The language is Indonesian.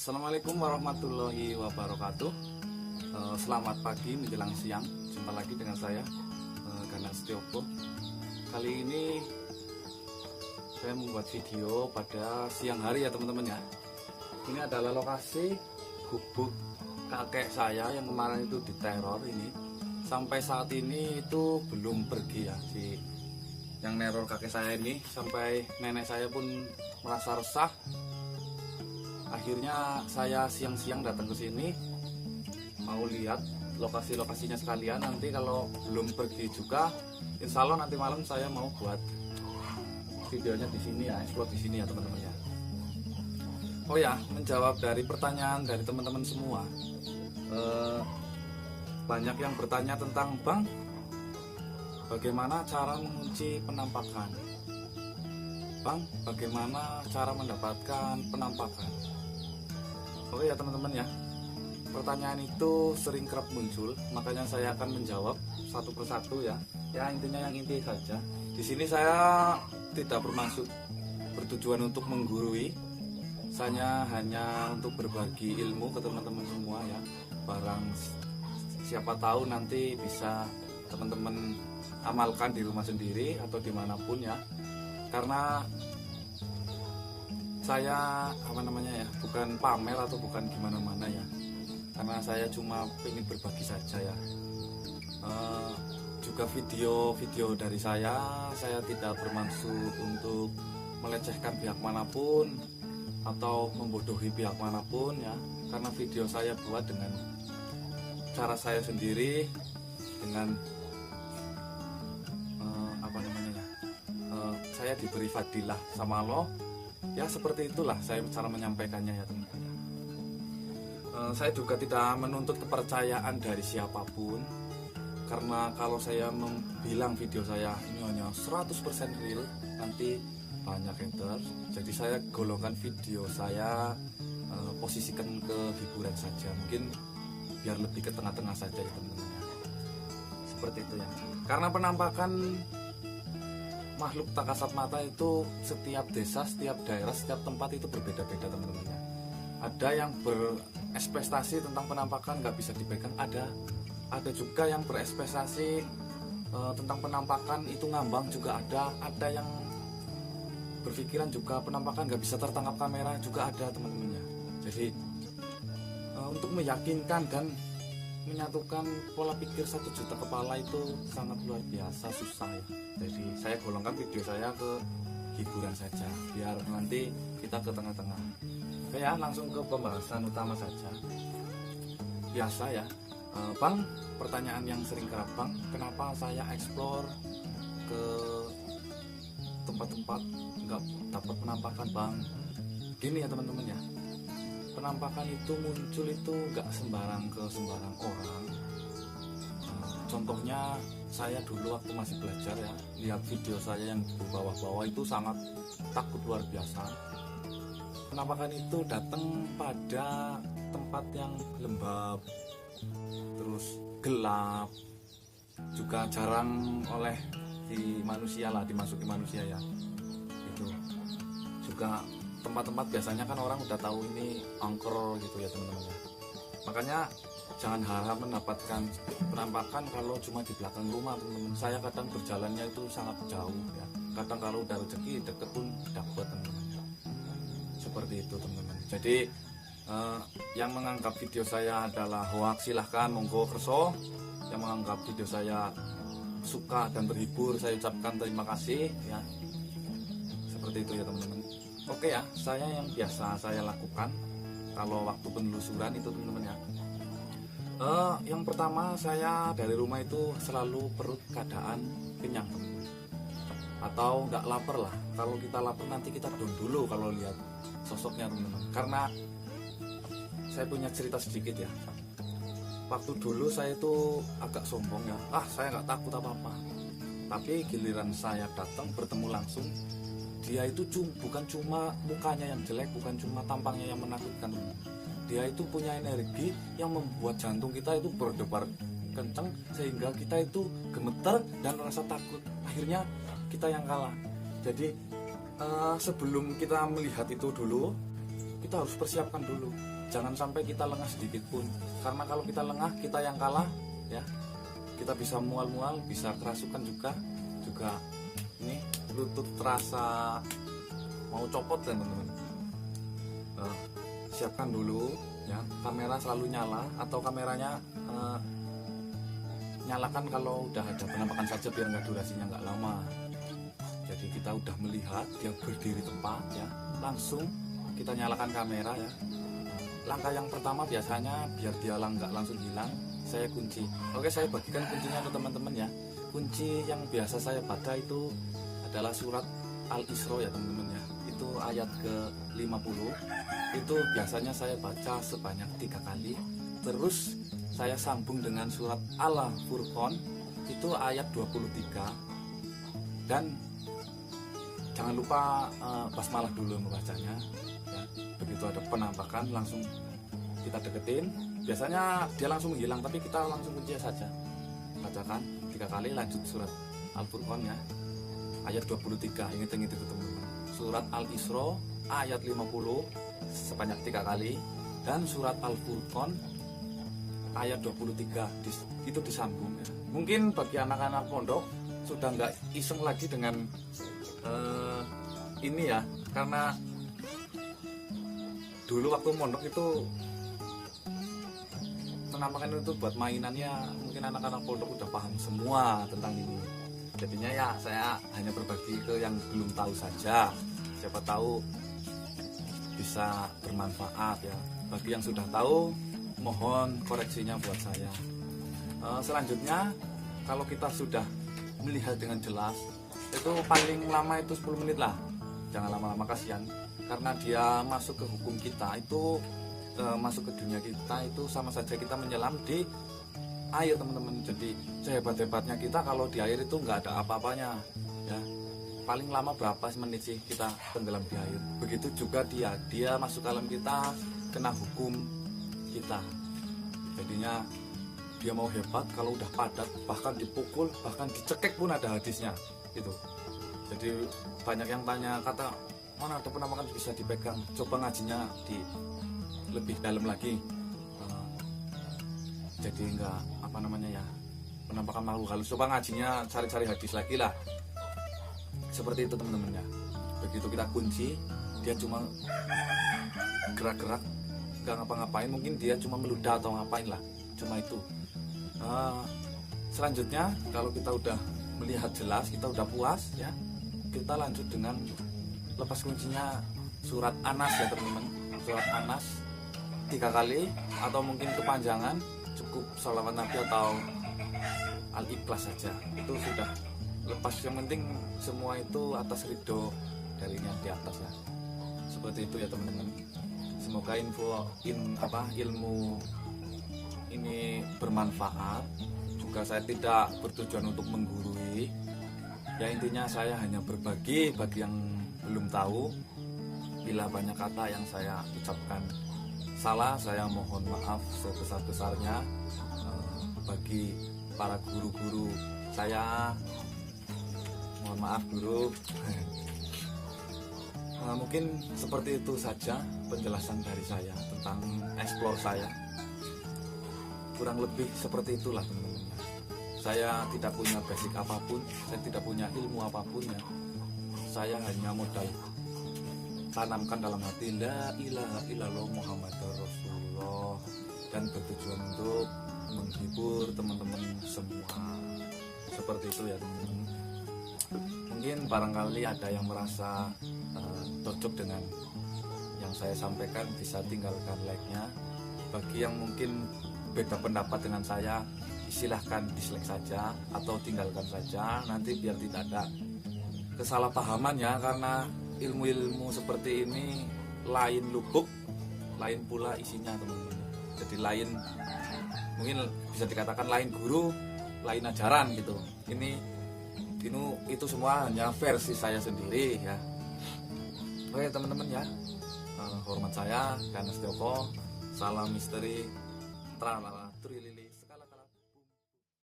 Assalamualaikum warahmatullahi wabarakatuh. Selamat pagi menjelang siang. Jumpa lagi dengan saya, Ganang Setioko. Kali ini saya membuat video pada siang hari ya teman-teman ya. Ini adalah lokasi gubuk kakek saya yang kemarin itu diteror ini. Sampai saat ini itu belum pergi ya si yang neror kakek saya ini. Sampai nenek saya pun merasa resah. Akhirnya saya siang-siang datang ke sini mau lihat lokasi-lokasinya sekalian. Nanti kalau belum pergi juga, insya Allah nanti malam saya mau buat videonya di sini ya, explore di sini ya teman-teman ya. Oh ya, menjawab dari pertanyaan dari teman-teman semua, banyak yang bertanya tentang Bang, bagaimana cara mengunci penampakan? Bang, bagaimana cara mendapatkan penampakan? Oke ya teman-teman ya, pertanyaan itu sering kerap muncul, makanya saya akan menjawab satu persatu ya. Ya intinya yang inti saja. Di sini saya tidak bermaksud bertujuan untuk menggurui, saya hanya untuk berbagi ilmu ke teman-teman semua ya. Barang siapa tahu nanti bisa teman-teman amalkan di rumah sendiri atau dimanapun ya. Karena saya bukan pamer atau bukan gimana-mana ya, karena saya cuma ingin berbagi saja ya. Juga video-video dari saya tidak bermaksud untuk melecehkan pihak manapun atau membodohi pihak manapun ya, karena video saya buat dengan cara saya sendiri, dengan saya diberi fadilah sama Allah ya, seperti itulah saya cara menyampaikannya ya teman-teman. Saya juga tidak menuntut kepercayaan dari siapapun, karena kalau saya bilang video saya ini hanya 100% real, nanti banyak haters. Jadi saya golongkan video saya, posisikan ke hiburan saja, mungkin biar lebih ke tengah-tengah saja ya teman-teman. Seperti itu ya, karena penampakan makhluk tak kasat mata itu setiap desa, setiap daerah, setiap tempat itu berbeda-beda teman-teman ya. Ada yang berekspektasi tentang penampakan nggak bisa dipegang, ada juga yang berekspektasi tentang penampakan itu ngambang juga ada yang berpikiran juga penampakan nggak bisa tertangkap kamera juga ada teman-teman ya. Jadi untuk meyakinkan dan menyatukan pola pikir 1 juta kepala itu sangat luar biasa susah ya. Jadi saya golongkan video saya ke hiburan saja, biar nanti kita ke tengah-tengah. Oke ya, langsung ke pembahasan utama saja. Biasa ya, Bang, pertanyaan yang sering kerap Bang, kenapa saya explore ke tempat-tempat nggak dapat penampakan Bang? Gini ya teman-teman ya, penampakan itu muncul itu nggak sembarang orang. Contohnya saya dulu waktu masih belajar ya, lihat video saya yang di bawah-bawah itu sangat takut luar biasa. Penampakan itu datang pada tempat yang lembab, terus gelap, juga jarang oleh dimasuki manusia ya. Itu juga tempat-tempat biasanya kan orang udah tahu ini angker gitu ya teman-teman ya. Makanya jangan harap mendapatkan penampakan kalau cuma di belakang rumah teman-teman. Saya kadang berjalannya itu sangat jauh ya. Kadang kalau udah rezeki deket pun dapat teman-teman. Seperti itu teman-teman. Jadi yang menganggap video saya adalah hoax silahkan monggo kerso. Yang menganggap video saya suka dan berhibur, saya ucapkan terima kasih ya. Seperti itu ya teman-teman. Oke ya, saya yang biasa saya lakukan kalau waktu penelusuran itu teman-teman ya. Yang pertama, saya dari rumah itu selalu perut keadaan kenyang teman-teman, atau nggak lapar lah. Kalau kita lapar nanti kita down dulu kalau lihat sosoknya teman-teman. Karena saya punya cerita sedikit ya. Waktu dulu saya itu agak sombong ya, saya nggak takut apa-apa. Tapi giliran saya datang bertemu langsung, dia itu bukan cuma mukanya yang jelek, bukan cuma tampangnya yang menakutkan. Dia itu punya energi yang membuat jantung kita itu berdebar kencang, sehingga kita itu gemeter dan rasa takut. Akhirnya kita yang kalah. Jadi sebelum kita melihat itu dulu, kita harus persiapkan dulu. Jangan sampai kita lengah sedikit pun, karena kalau kita lengah, kita yang kalah ya. Kita bisa mual-mual, bisa kerasukan juga ini lutut terasa mau copot dan teman-teman. Siapkan dulu ya, kamera selalu nyala, atau kameranya nyalakan kalau udah ada penampakan saja biar nggak durasinya nggak lama. Jadi kita udah melihat dia berdiri tepat ya, langsung kita nyalakan kamera ya. Langkah yang pertama biasanya biar dia nggak langsung hilang, saya kunci. Oke, saya bagikan kuncinya ke teman-teman ya. Kunci yang biasa saya baca itu adalah surat Al-Isra ya teman-teman ya. Itu ayat ke-50. Itu biasanya saya baca sebanyak 3 kali. Terus saya sambung dengan surat Al-Furqan itu ayat 23. Dan jangan lupa basmalah dulu membacanya ya. Begitu ada penampakan langsung kita deketin, biasanya dia langsung menghilang, tapi kita langsung kunci saja, bacakan 3 kali, lanjut surat Al-Furqan ya ayat 23. Ingat itu teman-teman, surat Al-Isra ayat 50 sebanyak 3 kali, dan surat Al-Furqan ayat 23 itu disambung ya. Mungkin bagi anak-anak pondok sudah nggak iseng lagi dengan ini ya, karena dulu waktu mondok itu penampakan itu buat mainannya, mungkin anak-anak pondok udah paham semua tentang ini. Jadinya ya saya hanya berbagi ke yang belum tahu saja, siapa tahu bisa bermanfaat ya. Bagi yang sudah tahu, mohon koreksinya buat saya. Selanjutnya, kalau kita sudah melihat dengan jelas, itu paling lama itu 10 menit lah, jangan lama-lama, kasihan. Karena dia masuk ke hukum kita itu, masuk ke dunia kita itu sama saja kita menyelam di air teman-teman. Jadi sehebat-hebatnya kita kalau di air itu nggak ada apa-apanya ya. Paling lama berapa menit sih kita tenggelam di air. Begitu juga dia masuk ke alam kita, kena hukum kita. Jadinya dia mau hebat kalau udah padat, bahkan dipukul, bahkan dicekek pun ada hadisnya gitu. Jadi banyak yang tanya, kata mana ada penampakan bisa dipegang, coba ngajinya di lebih dalam lagi. Jadi enggak apa namanya ya, penampakan makhluk halus, coba ngajinya cari-cari hadis lagi lah. Seperti itu teman-teman ya. Begitu kita kunci, dia cuma gerak-gerak, nggak ngapa-ngapain, mungkin dia cuma meludah atau ngapain lah, cuma itu. Selanjutnya kalau kita udah melihat jelas, kita udah puas ya, kita lanjut dengan lepas kuncinya surat Anas ya teman-teman. Surat Anas 3 kali, atau mungkin kepanjangan cukup sholawat Nabi atau Al-Ikhlas saja, itu sudah lepas. Yang penting semua itu atas ridho dari yang di atas ya. Seperti itu ya teman-teman. Semoga ilmu ini bermanfaat. Juga saya tidak bertujuan untuk menggurui ya, intinya saya hanya berbagi bagi yang belum tahu. Bila banyak kata yang saya ucapkan salah, saya mohon maaf sebesar-besarnya. Bagi para guru-guru saya, mohon maaf guru. Mungkin seperti itu saja penjelasan dari saya tentang explore saya. Kurang lebih seperti itulah teman-teman. Saya tidak punya basic apapun, saya tidak punya ilmu apapun ya. Saya hanya modal tanamkan dalam hati la ilaha illallah Muhammadur Rasulullah, dan bertujuan untuk menghibur teman-teman semua. Seperti itu ya teman-teman. Mungkin barangkali ada yang merasa cocok dengan yang saya sampaikan, bisa tinggalkan like-nya. Bagi yang mungkin beda pendapat dengan saya, silahkan dislike saja atau tinggalkan saja, nanti biar tidak ada kesalahpahaman ya. Karena ilmu-ilmu seperti ini lain lubuk, lain pula isinya teman-teman. Jadi lain, mungkin bisa dikatakan lain guru, lain ajaran gitu. Itu semua hanya versi saya sendiri ya. Oke teman-teman ya, hormat saya Ganes Joko, salam misteri, tralala.